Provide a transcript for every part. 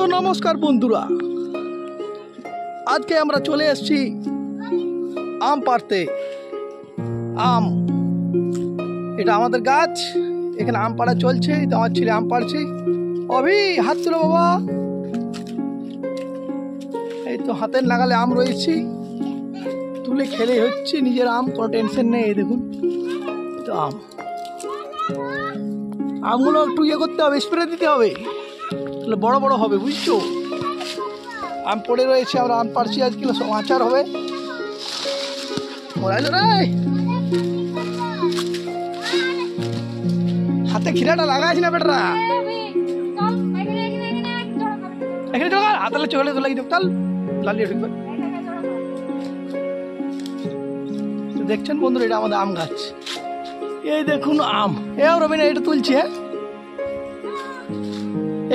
তো নমস্কার বন্ধুরা, আজকে আমরা চলে এসেছি আম পাড়তে। আম, এটা আমাদের গাছ, এখানে আম পাড়া চলছে। এটা আমার ছেলে আম পাড়ছে। অভি, হাত তুলো বাবা। এই তো হাতের নাগালে আম রয়েছে, তুলে খেলে হচ্ছে নিজের আম, কোনো টেনশন নেই। এই দেখুন তো আমগুলো একটু ইয়ে করতে হবে, স্প্রে দিতে হবে, তাহলে বড় বড় হবে, বুঝছো। আম পড়ে রয়েছে, আমরা আম পাড়ছি আজকে, সব আচার হবে। মোরাইলো রে, হাতে খিরাটা লাগাইছি না বেটরা, এখানে চল, হাতালে চলে তো লাগি চল, লালিয়ে ঢুকবে। দেখছেন বন্ধুরা, এটা আমাদের আম গাছ। এই দেখুন আম, এ রবিনা এটা তুলছে,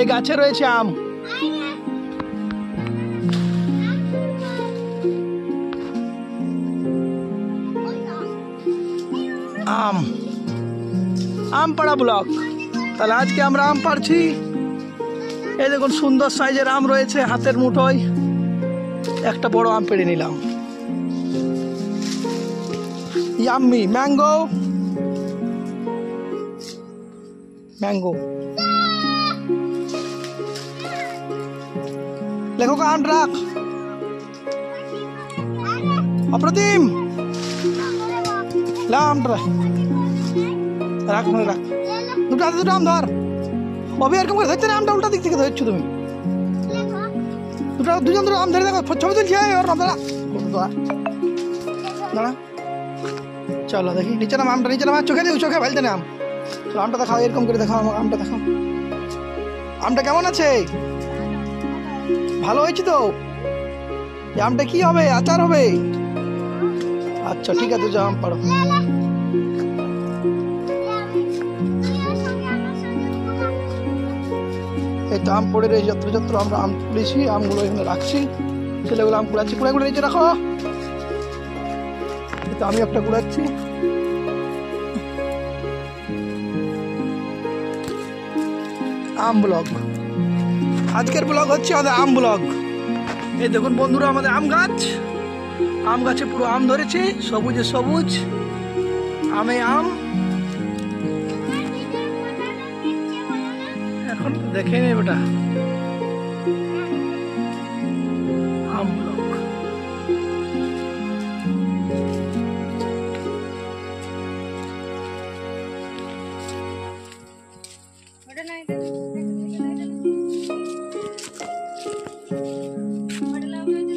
এই গাছে রয়েছে আম। আম আমপাড়া ব্লক। তাহলে আজকে আমরা আম পাড়ছি। এই দেখুন সুন্দর সাইজের আম রয়েছে হাতের মুঠোয়। একটা বড় আম পেড়ে নিলাম। Yummy mango, mango. লেখো আম রাখ, অপ্রতিম আমটা রাখ, রাখ দুটো হাতে দুটো আম ধর। অবি এরকম করে ধরছে না, আমটা উল্টা দিক থেকে ধরছো তুমি। দুজন দুটো আম ধরে দেখো, ছবি তুলছি। দাঁড়া, চলো দেখি নিচে নাম, আমটা নিচে নাম, চোখে দিও, চোখে ফেলতে না আম। চলো আমটা দেখাও, এরকম করে দেখাও আমাকে, আমটা দেখাও। আমটা কেমন আছে? ভালো হয়েছে তো? এই আমটা কি হবে? আচার হবে? আচ্ছা ঠিক আছে, যাও আম পাড়ো। এই তো আম পড়ে রয়েছে যত্র যত্র, আমরা আম তুলেছি, আমগুলো এখানে রাখছি। ছেলেগুলো আম কুড়াচ্ছি, কুড়াই কুড়ে নিচে রাখো। তো আমি একটা কুড়াচ্ছি। আম ব্লগ, আজকের ব্লগ হচ্ছে আমাদের আম ব্লগ। এই দেখুন বন্ধুরা, আমাদের আম গাছ, আম গাছে পুরো আম ধরেছে, সবুজে সবুজ আমে আম। এখন দেখে নে বেটা, আম ব্লগ।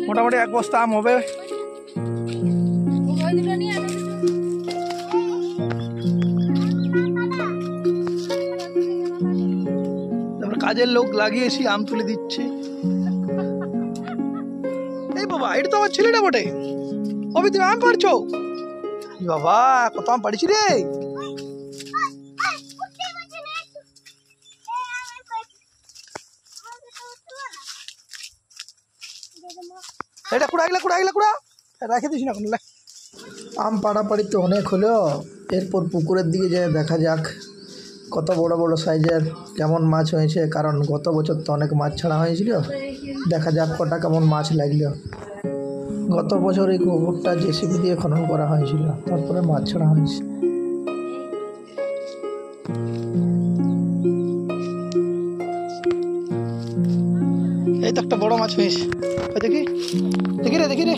মোটামুটি এক বস্তা আম হবে। কাজের লোক লাগিয়েছি, আম তুলে দিচ্ছে। এই বাবা, এটা তো আমার ছেলেটা বটে। অবি তুমি আম পাড়ছো? বাবা কত আম পাড়িছি রে। এটা কুড়া গেলা, কুড়া গেলা, কুড়া রাখে দিস না। আম পাড়াপাড়ি তো অনেক হলো, এরপর পুকুরের দিকে যেয়ে দেখা যাক কত বড় বড় সাইজের কেমন মাছ হয়েছে। কারণ গত বছর তো অনেক মাছ ছাড়া হয়েছিল, দেখা যাক কটা কেমন মাছ লাগলো। গত বছর এই পুকুরটা জেসিবি দিয়ে খনন করা হয়েছিল, তারপরে মাছ ছাড়া হয়েছে। এই তো একটা বড় মাছ হয়েছে, দেখি দেখি রে, দেখি রে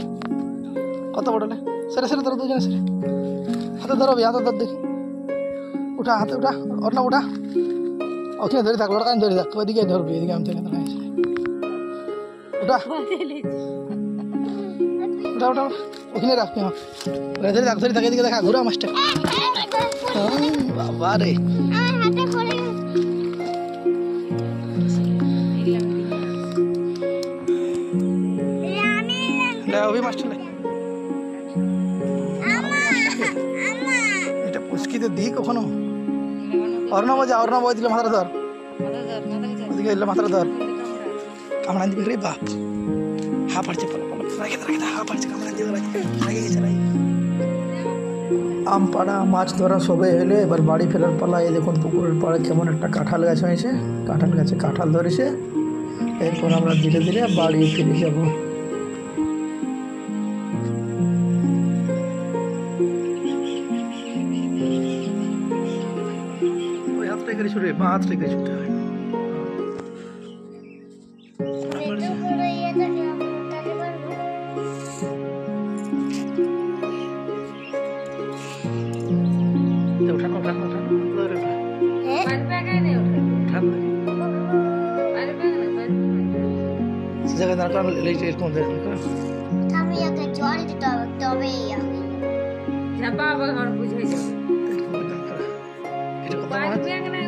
কত বড়। সেরে সেরে ধরো, দুজনে সেরে হাতে ধরো, হাতে ধর, দেখি উঠা, হাতে উঠা, ওর না উঠা, ওখানে ধরে থাক, লড়কা ধরে থাক, ওইদিকে ধরবি, এদিকে আমি থেকে উঠা উঠা উঠা উঠা, ওখানে রাখবি। ধরে থাক, ধরে থাক, এদিকে দেখা, ঘুরা মাছটা। বাবা রে, ওই মাছটা এটা পুচকিতে দিই কখনো। অর্ণব যা, অর্ণব দিলে মাথাটা ধর, ওদিকে এলে মাথাটা ধর, কামড়ান দিবি রে বাপ। হা পাড়ছে, হা পাড়ছে, কামড়ান দিবে, লাগে গেছে। আম পাড়া মাছ ধরা সবে হলে এবার বাড়ি ফেরার পালা। এই দেখুন পুকুরের পাড়ে কেমন একটা কাঁঠাল গাছ হয়েছে, কাঁঠাল গাছে কাঁঠাল ধরেছে। এরপর আমরা ধীরে ধীরে বাড়ি ফিরে যাব। ওই হাতটা করে ছুটে, বা হাতটা করে ছুটতে হয়। उठाना उठाना उठाना जगह दरकार लेके कौन दे আমি আগে জল দিতে হবে তবেই আগে ঝাপা আবার ঘর বুঝে যাবে এটা কত পানি ব্যাগ না